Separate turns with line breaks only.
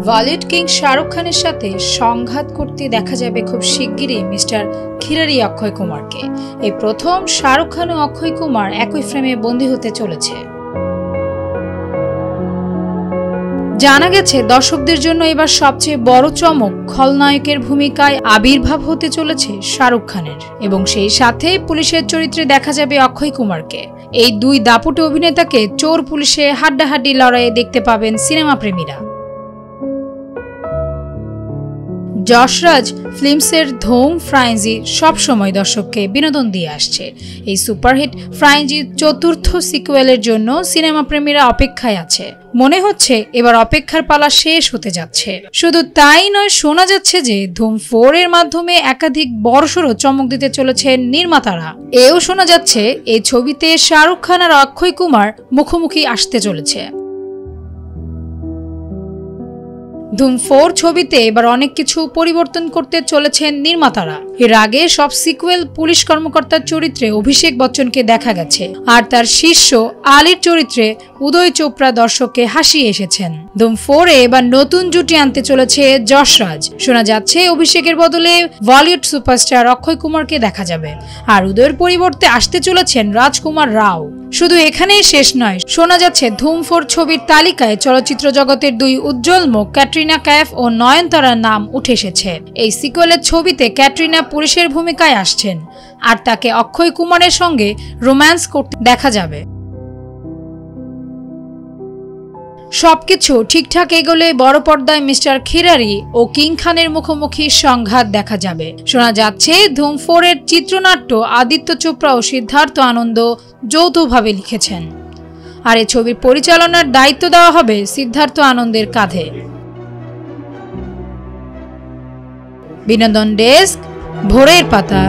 Bollywood king Shahrukh খানের সাথে সংঘাত করতে দেখা যাবে খুব শিগগিরই মিস্টার খিলাড়ি অক্ষয় কুমারকে। এই প্রথম শাহরুখ খান ও অক্ষয় কুমার একই ফ্রেমে বন্দী হতে চলেছে। জানা গেছে দর্শকদের জন্য এবার সবচেয়ে বড় চমক খলনায়কের ভূমিকায় আবির্ভাব হতে চলেছে শাহরুখ খানের, এবং সেই সাথে পুলিশের চরিত্রে দেখা যাবে অক্ষয় কুমারকে। এই দুই দাপুটে অভিনেতাকে চোর পুলিশে হাড্ডাহাড্ডি লড়াইয়ে দেখতে পাবেন সিনেমা প্রেমীরা। যশরাজ ফিল্মসের ধুম ফ্রাঞ্জি সবসময় দর্শককে বিনোদন দিয়ে আসছে। এই সুপারহিট ফ্রাঞ্জির চতুর্থ সিকুয়েলের জন্য সিনেমা প্রেমীরা অপেক্ষায় আছে। মনে হচ্ছে এবার অপেক্ষার পালা শেষ হতে যাচ্ছে। শুধু তাই নয়, শোনা যাচ্ছে যে ধুম 4 এর মাধ্যমে একাধিক বড়সড় চমক দিতে চলেছে নির্মাতারা। এও শোনা যাচ্ছে এই ছবিতে শাহরুখ খান আর অক্ষয় কুমার মুখোমুখি আসতে চলেছে। ধুম 4 ছবিতে এবার অনেক কিছু পরিবর্তন করতে চলেছেন নির্মাতারা। এর আগে সব সিকুয়েল পুলিশ কর্মকর্তার চরিত্রে অভিষেক বচ্চনকে দেখা গেছে, আর তার শিষ্য আলীর চরিত্রে উদয় চোপড়া দর্শককে হাসিয়ে এসেছেন। ধুম 4 এ এবার নতুন জুটি আনতে চলেছে যশরাজ। শোনা যাচ্ছে অভিষেকের বদলে বলিউড সুপারস্টার অক্ষয় কুমারকে দেখা যাবে, আর উদয়ের পরিবর্তে আসতে চলেছেন রাজকুমার রাও। শুধু এখানেই শেষ নয়, শোনা যাচ্ছে ধুম 4 ছবির তালিকায় চলচ্চিত্র জগতের দুই উজ্জ্বল মুখ ক্যাটরিনা কাইফ ও নয়নতারার নাম উঠে এসেছে। এই সিকুয়েলের ছবিতে ক্যাটরিনা পুলিশের ভূমিকায় আসছেন, আর তাকে অক্ষয় কুমারের সঙ্গে রোম্যান্স করতে দেখা যাবে। সবকিছু ঠিকঠাক এগোলে বড় পর্দায় মিস্টার খিলাড়ি ও কিং খানের মুখোমুখি সংঘাত দেখা যাবে। শোনা যাচ্ছে ধুম 4 এর চিত্রনাট্য আদিত্য চোপড়া ও সিদ্ধার্থ আনন্দ যৌথভাবে লিখেছেন, আর এই ছবির পরিচালনার দায়িত্ব দেওয়া হবে সিদ্ধার্থ আনন্দের কাঁধে। বিনোদন ডেস্ক, ভোরের পাতা।